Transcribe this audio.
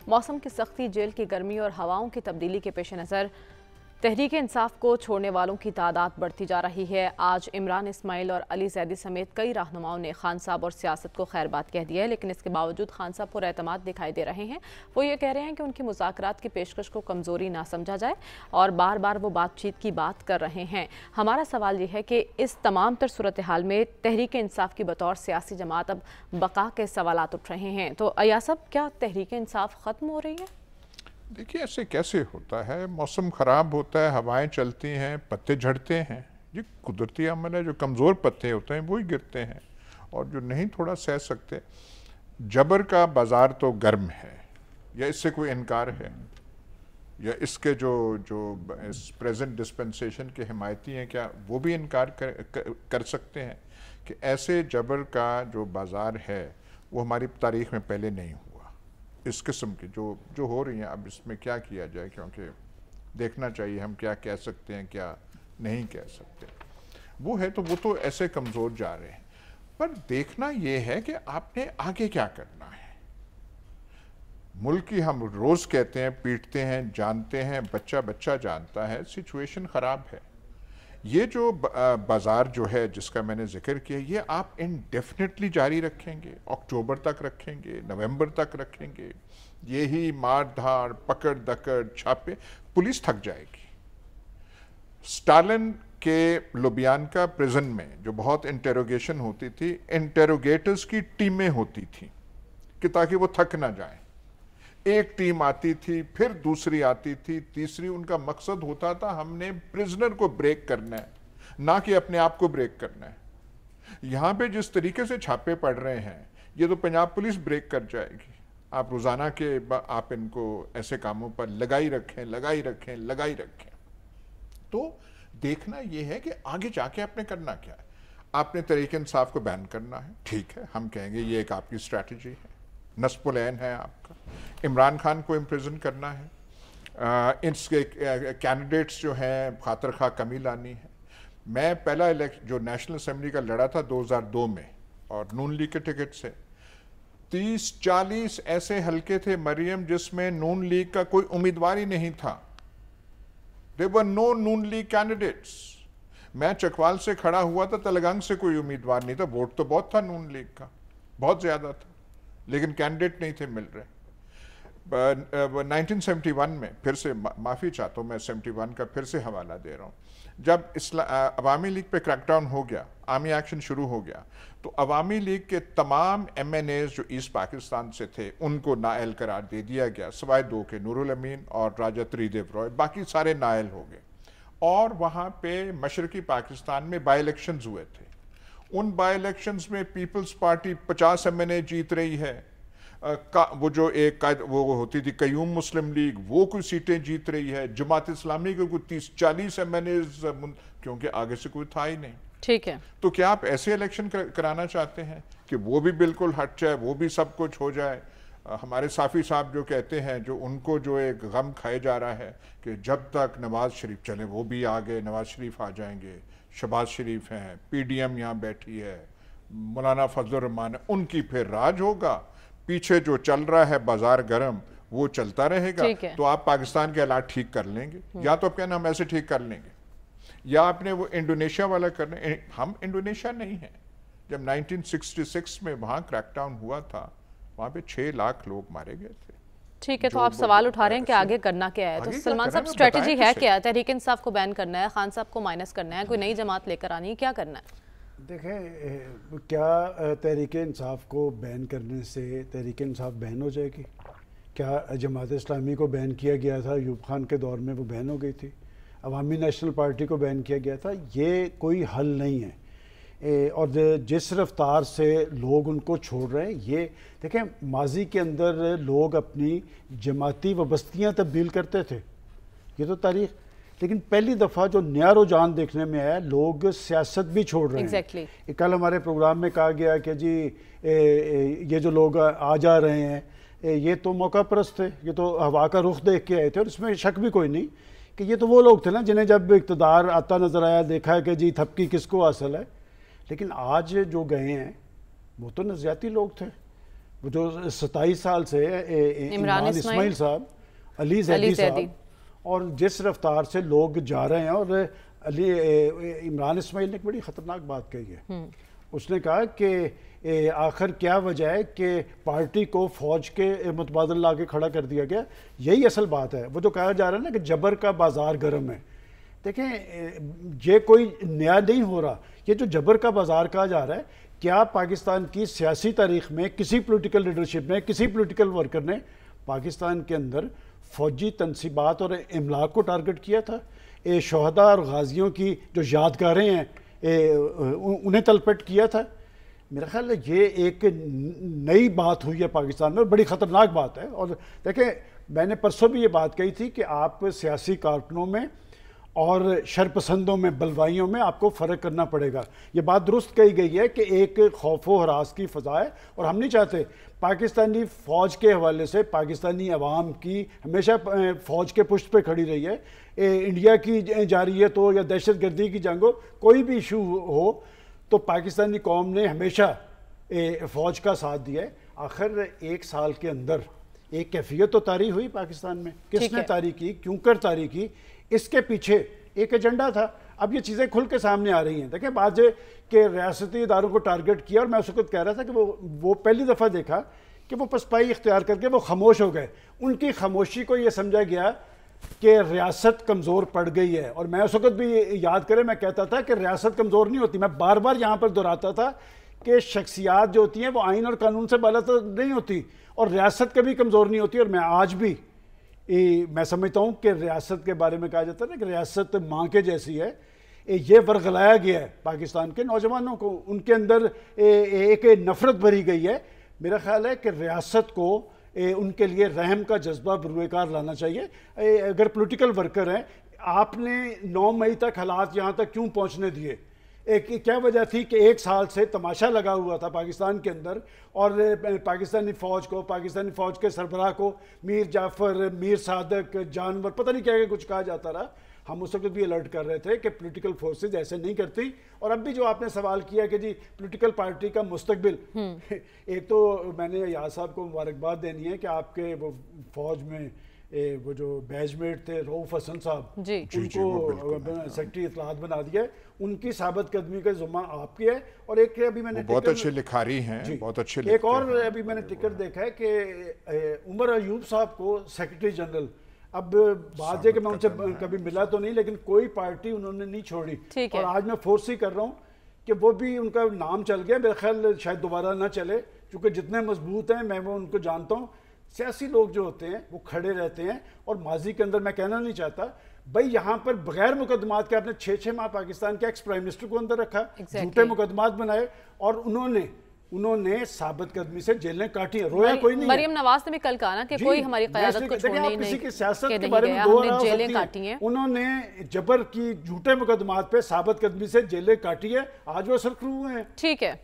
موسم کی سختی، جیل کی گرمی اور ہواؤں کی تبدیلی کے پیش نظر تحریک انصاف کو چھوڑنے والوں کی تعداد بڑھتی جا رہی ہے۔ آج عمران اسماعیل اور علی زیدی سمیت کئی رہنماؤں نے خان صاحب اور سیاست کو خیر بات کہہ دیا ہے، لیکن اس کے باوجود خان صاحب پر اعتماد دکھائی دے رہے ہیں۔ وہ یہ کہہ رہے ہیں کہ ان کی مذاکرات کی پیشکش کو کمزوری نہ سمجھا جائے اور بار بار وہ بات چیت کی بات کر رہے ہیں۔ ہمارا سوال یہ ہے کہ اس تمام تر صورتحال میں تحریک انصاف کی بطور سیاسی جماعت اب بقا کے سوالات اٹھ رہے ہیں، تو ایاز صاحب کیا تحریک انصاف ختم ہو رہی ہے؟ دیکھیے ایسے کیسے ہوتا ہے، موسم خراب ہوتا ہے، ہوائیں چلتی ہیں، پتے جھڑتے ہیں، یہ قدرتی عمل ہے۔ جو کمزور پتے ہوتے ہیں وہی گرتے ہیں اور جو نہیں تھوڑا سہ سکتے۔ جبر کا بازار تو گرم ہے، یا اس سے کوئی انکار ہے؟ یا اس کے جو اس پریزنٹ ڈسپنسیشن کے حمایتی ہیں، کیا وہ بھی انکار کر سکتے ہیں کہ ایسے جبر کا جو بازار ہے وہ ہماری تاریخ میں پہلے نہیں ہوا؟ اس قسم کی جو ہو رہی ہیں، اب اس میں کیا کیا جائے، کیونکہ دیکھنا چاہیے ہم کیا کہہ سکتے ہیں، کیا نہیں کہہ سکتے۔ وہ تو ایسے کمزور جا رہے ہیں، پر دیکھنا یہ ہے کہ آپ نے آگے کیا کرنا ہے۔ ملک کی ہم روز کہتے ہیں، پیٹتے ہیں، جانتے ہیں، بچہ جانتا ہے، سچویشن خراب ہے۔ یہ جو بازار جو ہے جس کا میں نے ذکر کیا، یہ آپ انڈیفینٹلی جاری رکھیں گے، اکتوبر تک رکھیں گے، نومبر تک رکھیں گے، یہی مار دھاڑ، پکڑ دکڑ، چھاپے، پولیس تھک جائے گی۔ سٹالن کے لوبیانکا پریزن میں جو بہت انٹیروگیشن ہوتی تھی، انٹیروگیٹرز کی ٹیمیں ہوتی تھیں کہ تاکہ وہ تھک نہ جائیں۔ ایک ٹیم آتی تھی، پھر دوسری آتی تھی، تیسری۔ ان کا مقصد ہوتا تھا ہم نے پرزنر کو بریک کرنا ہے، نہ کہ اپنے آپ کو بریک کرنا ہے۔ یہاں پہ جس طریقے سے چھاپے پڑ رہے ہیں، یہ تو پنجاب پولیس بریک کر جائے گی۔ آپ روزانہ کے آپ ان کو ایسے کاموں پر لگائی رکھیں۔ تو دیکھنا یہ ہے کہ آگے جا کے آپ نے کرنا کیا ہے۔ آپ نے تحریک انصاف کو بین کرنا ہے، ٹھیک ہے، ہم کہیں گے یہ ایک آپ کی اسٹریٹجی ہے، نصب العین ہے آپ کا۔ عمران خان کو امپریزن کرنا ہے، اس کے کینڈیڈیٹس جو ہیں خاطر خواہ کمی لانی ہے۔ میں پہلا جو نیشنل اسمبلی کا لڑا تھا 2002 میں، اور نون لیگ کے ٹکٹ سے 30-40 ایسے حلقے تھے مریم جس میں نون لیگ کا کوئی امیدوار ہی نہیں تھا۔ There were no Noon League candidates. میں چکوال سے کھڑا ہوا تھا، تلگنگ سے کوئی امیدوار نہیں تھا، ووٹ تو بہت تھا نون لیگ کا، بہت زیادہ تھا، لیکن کینڈیڈیٹ نہیں تھے مل رہے۔ 1971 میں، پھر سے معافی چاہتا ہوں، میں 71 کا پھر سے حوالہ دے رہا ہوں، جب عوامی لیگ پہ کریک ڈاؤن ہو گیا، آرمی ایکشن شروع ہو گیا، تو عوامی لیگ کے تمام ایم این ایز جو ایسٹ پاکستان سے تھے ان کو نااہل قرار دے دیا گیا، سوائے 2 کے، نور الامین اور راجہ تریدیو رائے، باقی سارے نااہل ہو گئے۔ اور وہاں پہ مشرقی پاکستان میں بائی الیکشنز ہوئے تھے۔ ان بائی الیکشنز میں پیپلز پارٹی 50 ایم این اے جیت رہی ہے، وہ جو ایک وہ ہوتی تھی قیوم مسلم لیگ، وہ کوئی سیٹیں جیت رہی ہے، جماعت اسلامی کو کوئی 30-40 ایم این ایز، کیونکہ آگے سے کوئی تھا ہی نہیں۔ ٹھیک ہے، تو کیا آپ ایسے الیکشن کرانا چاہتے ہیں کہ وہ بھی بالکل ہٹ جائے، وہ بھی سب کچھ ہو جائے؟ ہمارے صافی صاحب جو کہتے ہیں، جو ان کو جو ایک غم کھائے جا رہا ہے کہ جب تک نواز شریف چلے، وہ بھی آگے، نواز شریف آ جائیں گے، شہباز شریف ہیں، پی ڈی ایم یہاں بیٹھی ہے، مولانا فضل الرحمان، ان کی پھر راج ہوگا، پیچھے جو چل رہا ہے بازار گرم وہ چلتا رہے گا۔ تو آپ پاکستان کے حالات ٹھیک کر لیں گے، یا تو آپ کہنا ہم ایسے ٹھیک کر لیں گے، یا آپ نے وہ انڈونیشیا والا کرنا۔ ہم انڈونیشیا نہیں ہیں۔ جب 1966 میں وہاں کریک ڈاؤن ہوا تھا، وہاں پہ 6 لاکھ لوگ مارے گئے تھے۔ ٹھیک ہے، تو آپ سوال اٹھا رہے ہیں کہ آگے کرنا کیا ہے، تو سلمان صاحب اسٹریٹجی ہے کیا؟ تحریک انصاف کو بین کرنا ہے، خان صاحب کو مائنس کرنا ہے، کوئی نئی جماعت لے کر آنی ہے، کیا کرنا ہے؟ دیکھیں، کیا تحریک انصاف کو بین کرنے سے تحریک انصاف بین ہو جائے گی؟ کیا جماعت اسلامی کو بین کیا گیا تھا، ایوب خان کے دور میں وہ بین ہو گئی تھی، عوامی نیشنل پارٹی کو بین کیا گیا تھا؟ یہ کوئی حل نہیں ہے۔ اور جس رفتار سے لوگ ان کو چھوڑ رہے ہیں، یہ دیکھیں ماضی کے اندر لوگ اپنی جماعتی وابستگیاں تبدیل کرتے تھے، یہ تو تاریخ، لیکن پہلی دفعہ جو نیا رجحان دیکھنے میں آیا، لوگ سیاست بھی چھوڑ رہے ہیں۔ کل ہمارے پروگرام میں کہا گیا کہ جی یہ جو لوگ آ جا رہے ہیں یہ تو موقع پرست تھے، یہ تو ہوا کا رخ دیکھ کے آئے تھے، اور اس میں شک بھی کوئی نہیں کہ یہ تو وہ لوگ تھے نا جنہیں جب اقتدار آتا نظر آیا دیکھا کہ جی تھپکی کس کو حاصل ہے۔ لیکن آج جو گئے ہیں وہ تو نظریاتی لوگ تھے، وہ جو 27 سال سے عمران اسماعیل صاحب، علی زیدی صاحب، اور جس رفتار سے لوگ جا رہے ہیں، اور عمران اسماعیل نے ایک بڑی خطرناک بات کہی ہے. اس نے کہا کہ آخر کیا وجہ ہے کہ پارٹی کو فوج کے متبادل لا کے کھڑا کر دیا گیا. یہی اصل بات ہے. وہ جو کہا جا رہا ہے نا کہ جبر کا بازار گرم ہے. دیکھیں یہ کوئی نیا نہیں ہو رہا. یہ جو جبر کا بازار کہا جا رہا ہے، کیا پاکستان کی سیاسی تاریخ میں کسی پولیٹیکل لیڈرشپ نے، کسی پولیٹیکل ورکر نے پاکستان کے اندر فوجی تنصیبات اور املاک کو ٹارگٹ کیا تھا؟ شہداء اور غازیوں کی جو یادگاریں ہیں انہیں تلپٹ کیا تھا؟ میرا خیال ہے یہ ایک نئی بات ہوئی ہے پاکستان میں، اور بڑی خطرناک بات ہے. اور دیکھیں میں نے پرسوں بھی یہ بات کہی تھی کہ آپ سیاسی کارکنوں میں اور شرپسندوں میں، بلوائیوں میں آپ کو فرق کرنا پڑے گا. یہ بات درست کہی گئی ہے کہ ایک خوف و ہراس کی فضا ہے، اور ہم نہیں چاہتے پاکستانی فوج کے حوالے سے پاکستانی عوام کی ہمیشہ فوج کے پشت پہ کھڑی رہی ہے. انڈیا کی جارحیت ہو یا دہشت گردی کی جنگ ہو، کوئی بھی ایشو ہو، تو پاکستانی قوم نے ہمیشہ فوج کا ساتھ دیا ہے. آخر ایک سال کے اندر ایک کیفیت تو طاری ہوئی پاکستان میں. کس نے طاری کی، کیوں کر طاری کی، اس کے پیچھے ایک ایجنڈا تھا. اب یہ چیزیں کھل کے سامنے آ رہی ہیں. دیکھیں بات یہ کہ ریاستی اداروں کو ٹارگٹ کیا، اور میں اس وقت کہہ رہا تھا کہ وہ پہلی دفعہ دیکھا کہ وہ پسپائی اختیار کر کے وہ خاموش ہو گئے. ان کی خاموشی کو یہ سمجھا گیا کہ ریاست کمزور پڑ گئی ہے. اور میں اس وقت بھی یاد کریں میں کہتا تھا کہ ریاست کمزور نہیں ہوتی. میں بار بار یہاں پر دہراتا تھا کہ شخصیات جو ہوتی ہیں وہ آئین اور قانون سے بالاتر نہیں ہوتی، اور ریاست کبھی کمزور نہیں ہوتی. اور میں آج بھی میں سمجھتا ہوں کہ ریاست کے بارے میں کہا جاتا ہے نا کہ ریاست ماں کے جیسی ہے. یہ ورغلایا گیا ہے پاکستان کے نوجوانوں کو، ان کے اندر ایک نفرت بھری گئی ہے. میرا خیال ہے کہ ریاست کو ان کے لیے رحم کا جذبہ بروئے کار لانا چاہیے. اگر پولیٹیکل ورکر ہیں، آپ نے 9 مئی تک حالات یہاں تک کیوں پہنچنے دیے؟ کیا وجہ تھی کہ 1 سال سے تماشا لگا ہوا تھا پاکستان کے اندر، اور پاکستانی فوج کو، پاکستانی فوج کے سربراہ کو میر جعفر، میر صادق، جانور، پتہ نہیں کیا کچھ کہا جاتا رہا. ہم اس وقت بھی الرٹ کر رہے تھے کہ پولیٹیکل فورسز ایسے نہیں کرتی. اور اب بھی جو آپ نے سوال کیا کہ جی پولیٹیکل پارٹی کا مستقبل، ایک تو میں نے یاس صاحب کو مبارکباد دینی ہے کہ آپ کے وہ فوج میں وہ جو بیچ میٹ تھے رؤوف حسن صاحب، ان کو سیکرٹری اطلاعات بنا دیا ہے. ان کی ثابت قدمی کا ذمہ آپ کی ہے. اور ایک ابھی میں نے بہت اچھے لکھاری ہیں، بہت اچھے لکھتے ہیں. ایک اور ابھی میں نے ٹکٹ دیکھا ہے کہ عمر ایوب صاحب کو سیکرٹری جنرل، اب بات ہے کہ میں ان سے کبھی ملا تو نہیں، لیکن کوئی پارٹی انہوں نے نہیں چھوڑی. اور آج میں فورس ہی کر رہا ہوں کہ وہ بھی ان کا نام چل گیا. میرا خیال شاید دوبارہ نہ چلے، کیونکہ جتنے مضبوط ہیں میں وہ ان کو جانتا ہوں. سیاسی لوگ جو ہوتے ہیں وہ کھڑے رہتے ہیں. اور ماضی کے اندر میں کہنا نہیں چاہتا بھائی یہاں پر بغیر مقدمات کے آپ نے 6 ماہ پاکستان کے ایکس پرائم منسٹر کو اندر رکھا، جھوٹے مقدمات بنائے، اور انہوں نے ثابت قدمی سے جیلیں کاٹی ہیں. رویا کوئی نہیں. مریم نواز نے بھی کل کہا نا کہ کوئی ہماری قیادت کو چھوڑنے ہی نہیں گیا، ہم نے جیلیں کاٹی ہیں. انہوں نے جبر کی جھوٹے مقدمات پہ ثابت قدمی سے جیلیں کاٹی ہے. آج وہ سرخرو ہوئے ہیں. ٹھیک ہے.